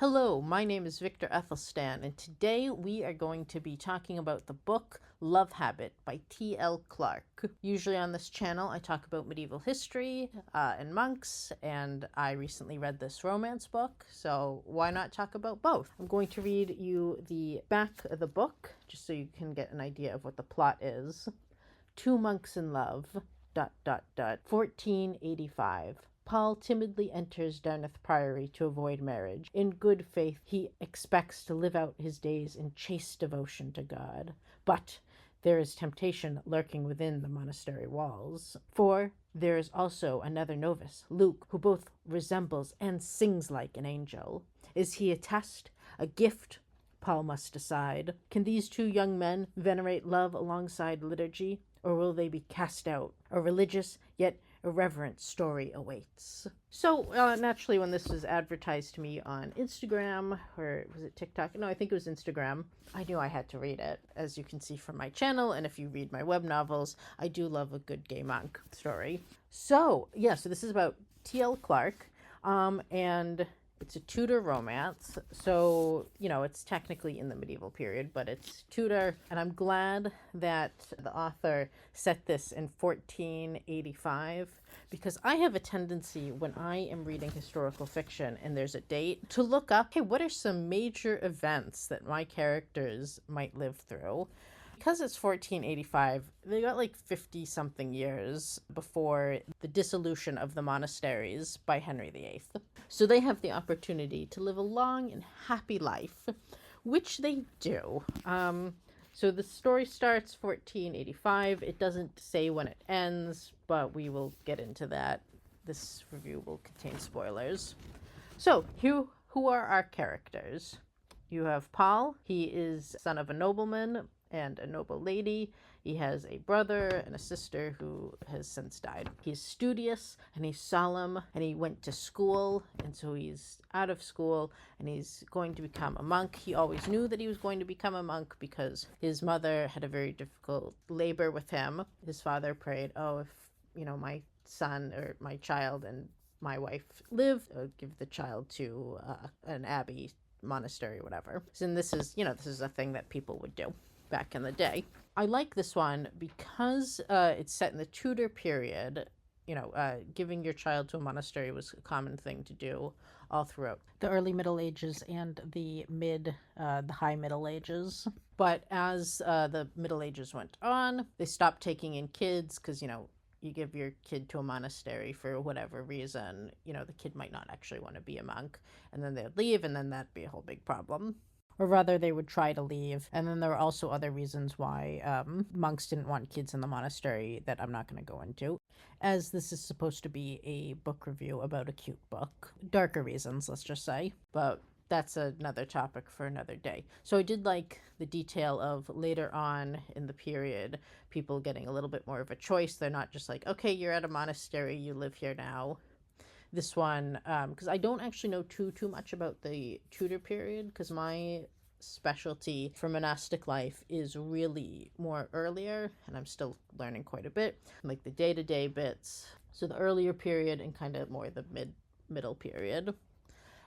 Hello, my name is Viktor Athelstan, and today we are going to be talking about the book Love Habit by T.L. Clarke. Usually on this channel I talk about medieval history and monks, and I recently read this romance book, so why not talk about both? I'm going to read you the back of the book, just so you can get an idea of what the plot is. Two monks in love, ... 1485. Paul timidly enters Dartmouth Priory to avoid marriage. In good faith, he expects to live out his days in chaste devotion to God. But there is temptation lurking within the monastery walls. For there is also another novice, Luke, who both resembles and sings like an angel. Is he a test, a gift? Paul must decide. Can these two young men venerate love alongside liturgy, or will they be cast out? A religious, yet irreverent story awaits. So, naturally, when this was advertised to me on Instagram, or was it TikTok? No, I think it was Instagram. I knew I had to read it, as you can see from my channel, and if you read my web novels, I do love a good gay monk story. So this is about T.L. Clarke, and it's a Tudor romance, so, it's technically in the medieval period, but it's Tudor, and I'm glad that the author set this in 1485, because I have a tendency, when I am reading historical fiction and there's a date, to look up, hey, what are some major events that my characters might live through? Because it's 1485, they got like 50-something years before the dissolution of the monasteries by Henry VIII. So they have the opportunity to live a long and happy life, which they do. So the story starts 1485. It doesn't say when it ends, but we will get into that. This review will contain spoilers. So who are our characters? You have Paul. He is son of a nobleman and a noble lady. He has a brother and a sister who has since died. He's studious and he's solemn, and he went to school, and so he's out of school and he's going to become a monk. He always knew that he was going to become a monk because his mother had a very difficult labor with him. His father prayed, if my son or my child and my wife live, give the child to an abbey, monastery, whatever. And this is a thing that people would do back in the day. I like this one because it's set in the Tudor period. Giving your child to a monastery was a common thing to do all throughout the early Middle Ages and the high Middle Ages. But as the Middle Ages went on, they stopped taking in kids because, you give your kid to a monastery for whatever reason, the kid might not actually want to be a monk, and then they'd leave, and then that'd be a whole big problem. Or rather, they would try to leave. And then there were also other reasons why monks didn't want kids in the monastery that I'm not going to go into, as this is supposed to be a book review about a cute book. Darker reasons, let's just say. But that's another topic for another day. So I did like the detail of later on in the period, people getting a little bit more of a choice. They're not just like, okay, you're at a monastery, you live here now. This one, because I don't actually know too much about the Tudor period, because my specialty for monastic life is really more earlier, and I'm still learning quite a bit, like the day-to-day bits. So the earlier period and kind of more the middle period.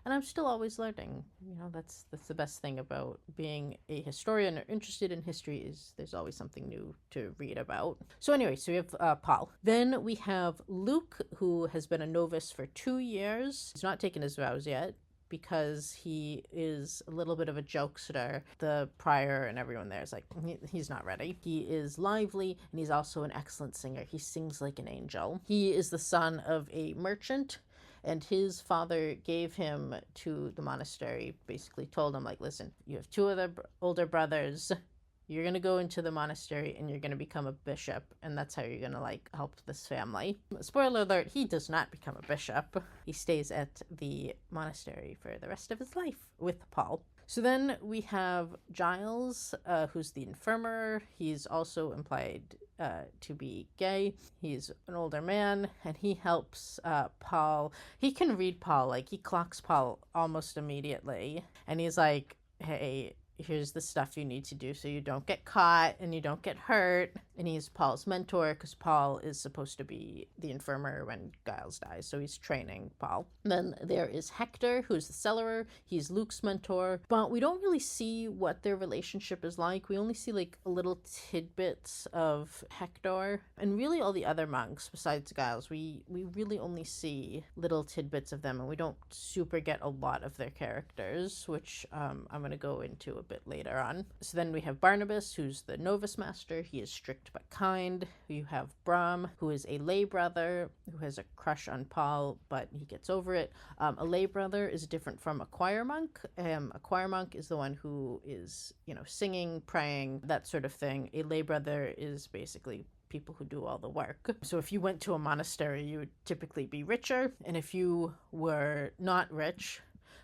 And I'm still always learning. That's the best thing about being a historian or interested in history, is there's always something new to read about. So anyway, so we have Paul. Then we have Luke, who has been a novice for 2 years. He's not taken his vows yet because he is a little bit of a jokester. The prior and everyone there is like, he's not ready. He is lively, and he's also an excellent singer. He sings like an angel. He is the son of a merchant, and his father gave him to the monastery, basically told him, like, listen, you have two other older brothers. You're going to go into the monastery and you're going to become a bishop, and that's how you're going to, help this family. Spoiler alert, he does not become a bishop. He stays at the monastery for the rest of his life with Paul. So then we have Giles, who's the infirmer. He's also implied to be gay. He's an older man, and he helps Paul. He can read Paul, he clocks Paul almost immediately. And he's like, hey, here's the stuff you need to do so you don't get caught and you don't get hurt. And he's Paul's mentor because Paul is supposed to be the infirmary when Giles dies, so he's training Paul. And then there is Hector, who's the cellarer. He's Luke's mentor, but we don't really see what their relationship is like. We only see like little tidbits of Hector, and really all the other monks besides Giles, we really only see little tidbits of them, and we don't super get a lot of their characters, which I'm going to go into a bit later on. So then we have Barnabas, who's the novice master. He is strict but kind. You have Bram, who is a lay brother who has a crush on Paul, but he gets over it. A lay brother is different from a choir monk. A choir monk is the one who is, singing, praying, that sort of thing. A lay brother is basically people who do all the work. So if you went to a monastery, you would typically be richer, and if you were not rich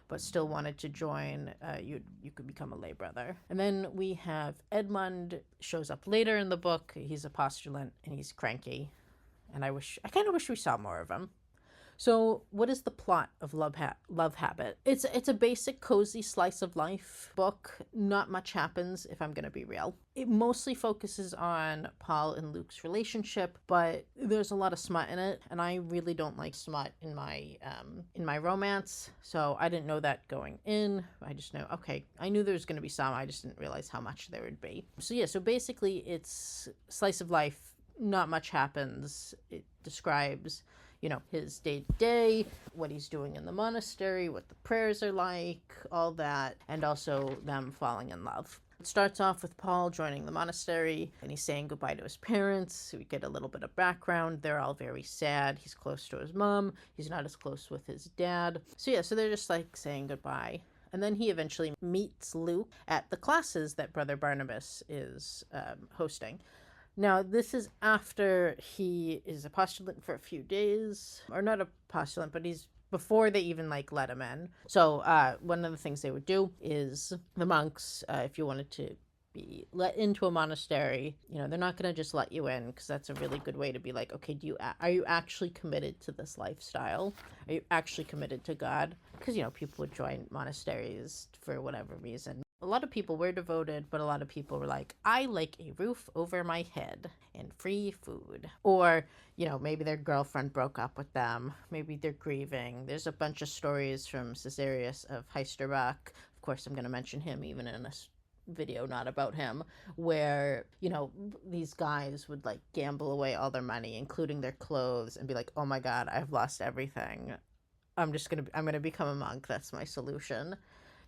but still wanted to join, you could become a lay brother. And then we have Edmund, shows up later in the book. He's a postulant and he's cranky, and I kind of wish we saw more of him. So what is the plot of Love Habit? It's a basic cozy slice of life book. Not much happens, if I'm going to be real. It mostly focuses on Paul and Luke's relationship, but there's a lot of smut in it, and I really don't like smut in my romance, so I didn't know that going in. I just know, okay, I knew there was going to be some, I just didn't realize how much there would be. So basically it's slice of life, not much happens. It describes his day-to-day, what he's doing in the monastery, what the prayers are like, all that, and also them falling in love. It starts off with Paul joining the monastery, and he's saying goodbye to his parents. We get a little bit of background. They're all very sad. He's close to his mom. He's not as close with his dad. So they're just like saying goodbye. And then he eventually meets Luke at the classes that Brother Barnabas is hosting. Now, this is after he is a postulant for a few days, or not a postulant, but he's before they even let him in. So one of the things they would do is the monks, if you wanted to be let into a monastery, they're not going to just let you in, because that's a really good way to be like, okay, are you actually committed to this lifestyle? Are you actually committed to God? Because, people would join monasteries for whatever reason. A lot of people were devoted, but a lot of people were like, I like a roof over my head and free food. Or, maybe their girlfriend broke up with them. Maybe they're grieving. There's a bunch of stories from Caesarius of Heisterbach. Of course, I'm going to mention him even in this video, not about him, where, these guys would gamble away all their money, including their clothes, and be like, oh my God, I've lost everything. I'm going to become a monk. That's my solution.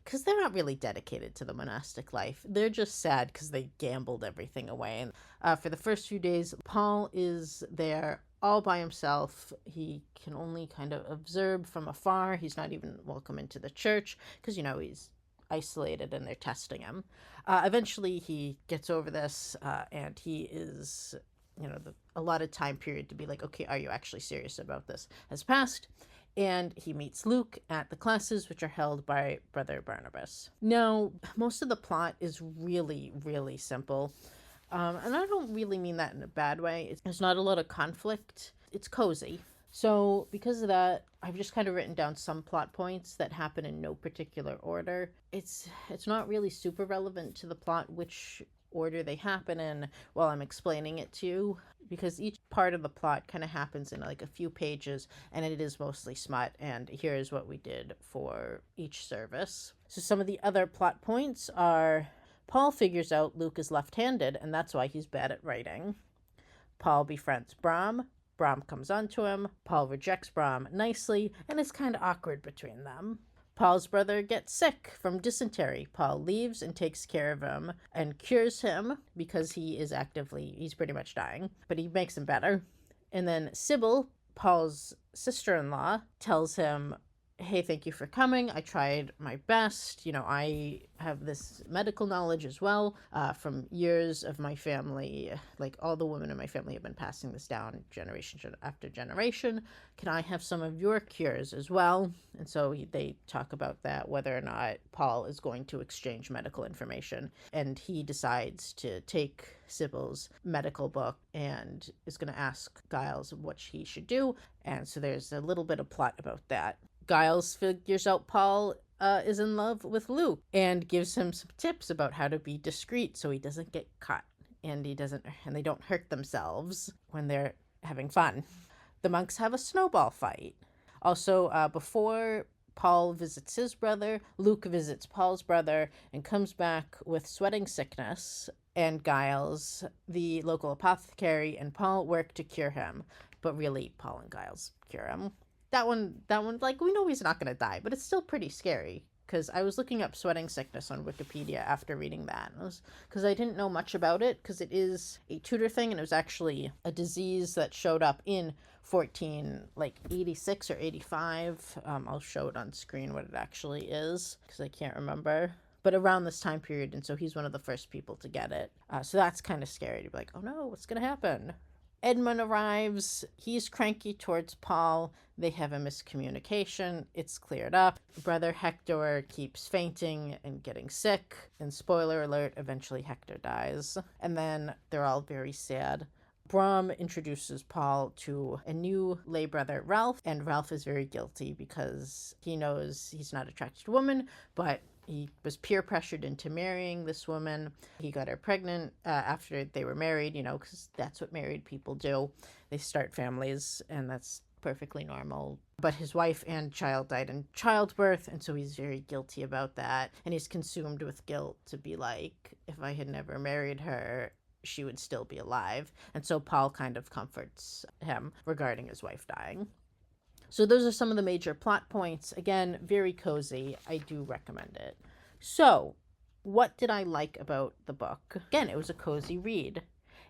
Because they're not really dedicated to the monastic life. They're just sad because they gambled everything away. And for the first few days, Paul is there all by himself. He can only kind of observe from afar. He's not even welcome into the church because, he's isolated and they're testing him. Eventually, he gets over this and he is, the allotted time period to be like, okay, are you actually serious about this has passed. And he meets Luke at the classes, which are held by Brother Barnabas. Now, most of the plot is really, really simple. And I don't really mean that in a bad way. There's not a lot of conflict. It's cozy. So because of that, I've just kind of written down some plot points that happen in no particular order. It's not really super relevant to the plot which order they happen in while I'm explaining it to you, because each part of the plot kind of happens in a few pages, and it is mostly smut, and here is what we did for each service. So some of the other plot points are: Paul figures out Luke is left-handed, and that's why he's bad at writing. Paul befriends Bram. Bram comes onto him. Paul rejects Bram nicely, and it's kind of awkward between them. Paul's brother gets sick from dysentery. Paul leaves and takes care of him and cures him because he's pretty much dying, but he makes him better. And then Sybil, Paul's sister-in-law, tells him, hey, thank you for coming. I tried my best. I have this medical knowledge as well from years of my family. All the women in my family have been passing this down generation after generation. Can I have some of your cures as well? And so they talk about that, whether or not Paul is going to exchange medical information. And he decides to take Sybil's medical book and is going to ask Giles what he should do. And so there's a little bit of plot about that. Giles figures out Paul is in love with Luke and gives him some tips about how to be discreet so he doesn't get caught and they don't hurt themselves when they're having fun. The monks have a snowball fight. Also, before Paul visits his brother, Luke visits Paul's brother and comes back with sweating sickness, and Giles, the local apothecary, and Paul work to cure him. But really, Paul and Giles cure him. That one, like, we know he's not going to die, but it's still pretty scary. Because I was looking up sweating sickness on Wikipedia after reading that. Because I didn't know much about it, because it is a Tudor thing, and it was actually a disease that showed up in 86 or 85. I'll show it on screen what it actually is, because I can't remember. But around this time period, and so he's one of the first people to get it. So that's kind of scary to be like, oh no, what's going to happen? Edmund arrives. He's cranky towards Paul. They have a miscommunication. It's cleared up. Brother Hector keeps fainting and getting sick. And spoiler alert, eventually Hector dies. And then they're all very sad. Brom introduces Paul to a new lay brother, Ralph. And Ralph is very guilty because he knows he's not attracted to women, but he was peer pressured into marrying this woman. He got her pregnant after they were married, because that's what married people do. They start families, and that's perfectly normal. But his wife and child died in childbirth, and so he's very guilty about that. And he's consumed with guilt to be like, if I had never married her, she would still be alive. And so Paul kind of comforts him regarding his wife dying. So those are some of the major plot points. Again, very cozy. I do recommend it. So, what did I like about the book? Again, it was a cozy read.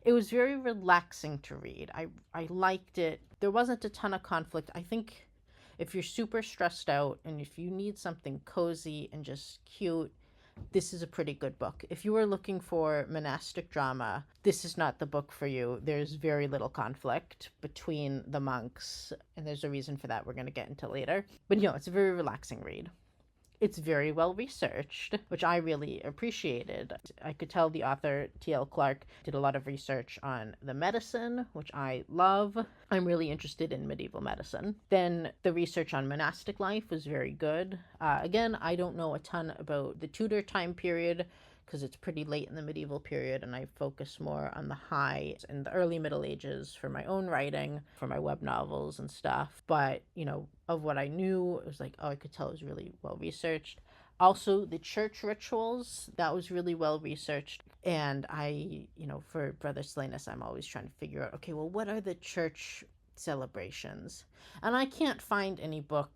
It was very relaxing to read. I liked it. There wasn't a ton of conflict. I think if you're super stressed out and if you need something cozy and just cute, this is a pretty good book. If you are looking for monastic drama, this is not the book for you. There's very little conflict between the monks, and there's a reason for that we're going to get into later. But it's a very relaxing read. It's very well researched, which I really appreciated. I could tell the author, T.L. Clarke, did a lot of research on the medicine, which I love. I'm really interested in medieval medicine. Then the research on monastic life was very good. Again, I don't know a ton about the Tudor time period, because it's pretty late in the medieval period, and I focus more on the high and the early Middle Ages for my own writing, for my web novels and stuff. But, of what I knew, it was like, I could tell it was really well researched. Also, the church rituals, that was really well researched. And I, for Brother Slanus, I'm always trying to figure out, okay, well, what are the church celebrations? And I can't find any book.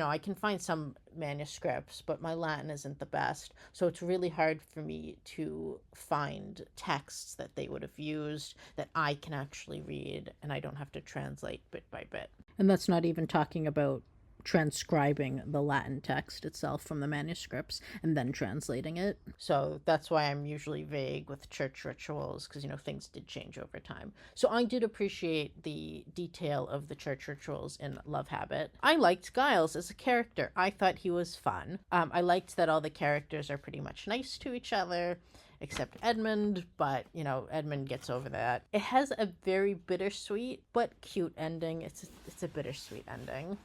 I can find some manuscripts, but my Latin isn't the best. So it's really hard for me to find texts that they would have used that I can actually read, and I don't have to translate bit by bit. And that's not even talking about transcribing the Latin text itself from the manuscripts and then translating it. So that's why I'm usually vague with church rituals, because, things did change over time. So I did appreciate the detail of the church rituals in Love Habit. I liked Giles as a character. I thought he was fun. I liked that all the characters are pretty much nice to each other, except Edmund, but, Edmund gets over that. It has a very bittersweet but cute ending. It's a bittersweet ending.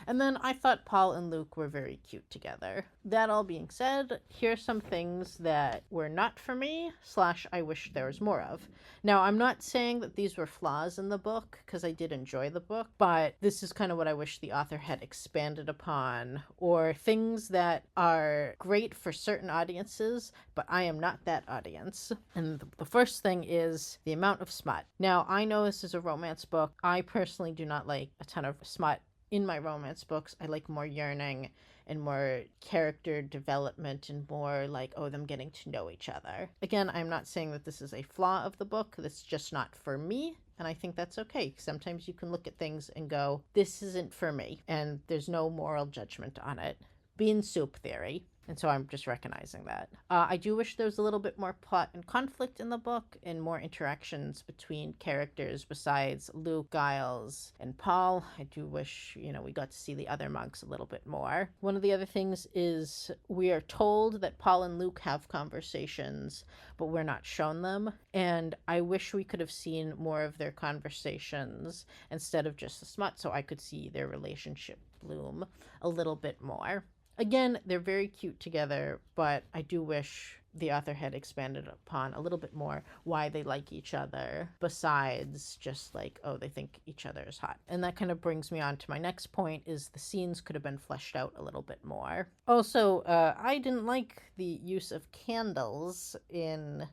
And then I thought Paul and Luke were very cute together. That all being said, here's some things that were not for me, / I wish there was more of. Now, I'm not saying that these were flaws in the book, because I did enjoy the book, but this is kind of what I wish the author had expanded upon, or things that are great for certain audiences, but I am not that audience. And the first thing is the amount of smut. Now, I know this is a romance book. I personally do not like a ton of smut in my romance books. I like more yearning and more character development and more like, them getting to know each other. Again, I'm not saying that this is a flaw of the book. That's just not for me. And I think that's okay. Sometimes you can look at things and go, this isn't for me. And there's no moral judgment on it. Bean soup theory. And so I'm just recognizing that. I do wish there was a little bit more plot and conflict in the book and more interactions between characters besides Luke, Giles, and Paul. I do wish, we got to see the other monks a little bit more. One of the other things is we are told that Paul and Luke have conversations, but we're not shown them. And I wish we could have seen more of their conversations instead of just the smut, so I could see their relationship bloom a little bit more. Again, they're very cute together, but I do wish the author had expanded upon a little bit more why they like each other, besides just like, oh, they think each other is hot. And that kind of brings me on to my next point, is the scenes could have been fleshed out a little bit more. Also, I didn't like the use of candles in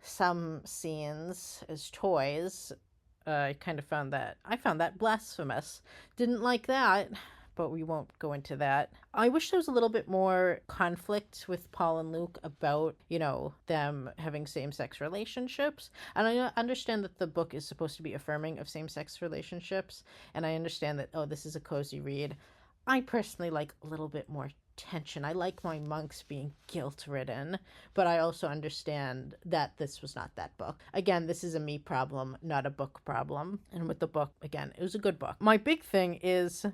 some scenes as toys. I found that blasphemous. Didn't like that, but we won't go into that. I wish there was a little bit more conflict with Paul and Luke about, them having same-sex relationships. And I understand that the book is supposed to be affirming of same-sex relationships, and I understand that, oh, this is a cozy read. I personally like a little bit more tension. I like my monks being guilt-ridden, but I also understand that this was not that book. Again, this is a me problem, not a book problem. And with the book, again, it was a good book. My big thing is,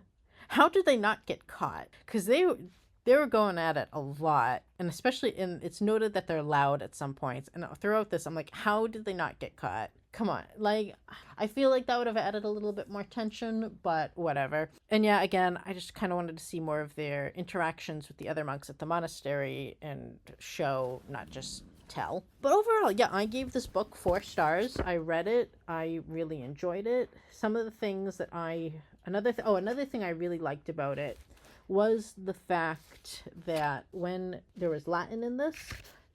how did they not get caught? Because they were going at it a lot, and especially it's noted that they're loud at some points. And throughout this, I'm like, how did they not get caught? Come on. Like, I feel like that would have added a little bit more tension, but whatever. And yeah, again, I just kind of wanted to see more of their interactions with the other monks at the monastery and show, not just tell. But overall, yeah, I gave this book 4 stars. I read it. I really enjoyed it. Some of the things that another thing I really liked about it was the fact that when there was Latin in this,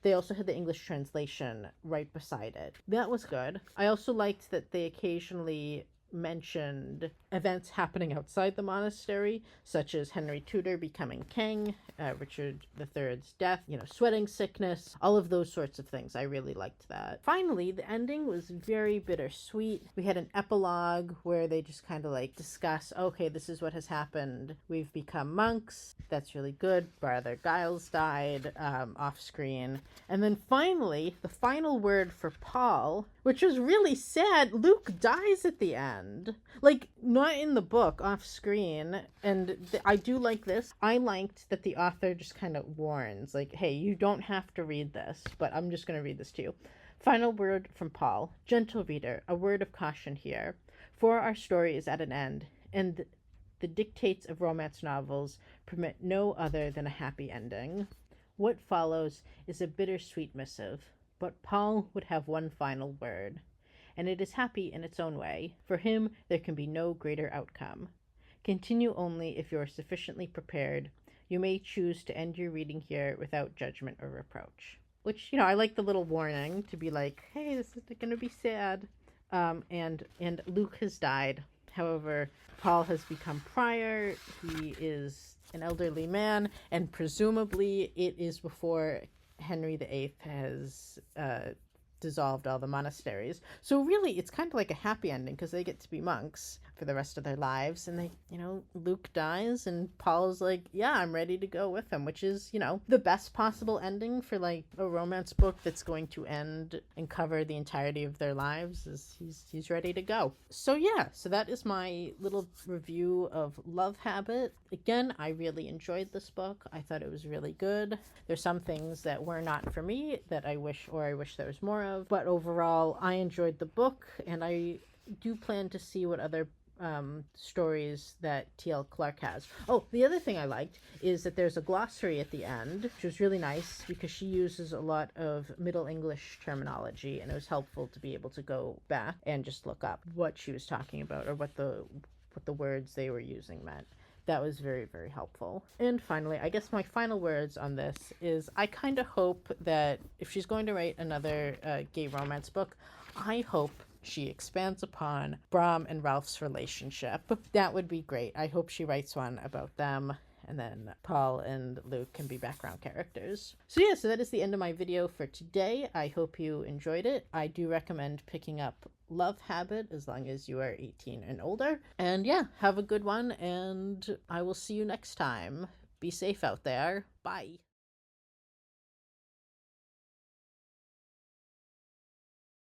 they also had the English translation right beside it. That was good. I also liked that they occasionally mentioned events happening outside the monastery, such as Henry Tudor becoming king, Richard III's death, sweating sickness, all of those sorts of things. I really liked that. Finally, the ending was very bittersweet. We had an epilogue where they just kind of like discuss, okay, this is what has happened. We've become monks. That's really good. Brother Giles died off screen. And then finally, the final word for Paul, which was really sad, Luke dies at the end. Like, not in the book, off screen. And I do like this. I liked that the author just kind of warns, like, hey, you don't have to read this, but I'm just going to read this to you. Final word from Paul. Gentle reader, a word of caution here. For our story is at an end, and the dictates of romance novels permit no other than a happy ending. What follows is a bittersweet missive, but Paul would have one final word, and it is happy in its own way. For him, there can be no greater outcome. Continue only if you are sufficiently prepared. You may choose to end your reading here without judgment or reproach. Which, I like the little warning to be like, hey, this is going to be sad. And Luke has died. However, Paul has become prior. He is an elderly man, and presumably it is before Henry VIII has dissolved all the monasteries. So really, it's kind of like a happy ending because they get to be monks for the rest of their lives. And they, Luke dies and Paul's like, yeah, I'm ready to go with him, which is, the best possible ending for like a romance book that's going to end and cover the entirety of their lives. Is he's ready to go. So yeah, so that is my little review of Love Habit. Again, I really enjoyed this book. I thought it was really good. There's some things that were not for me that I wish there was more of, but overall I enjoyed the book, and I do plan to see what other stories that T.L. Clark has. Oh, the other thing I liked is that there's a glossary at the end, which was really nice because she uses a lot of Middle English terminology, and it was helpful to be able to go back and just look up what she was talking about or what the words they were using meant. That was very, very helpful. And finally, I guess my final words on this is I kind of hope that if she's going to write another gay romance book, I hope she expands upon Brom and Ralph's relationship. That would be great. I hope she writes one about them, and then Paul and Luke can be background characters. So yeah, so that is the end of my video for today. I hope you enjoyed it. I do recommend picking up Love Habit as long as you are 18 and older. And yeah, have a good one, and I will see you next time. Be safe out there. Bye.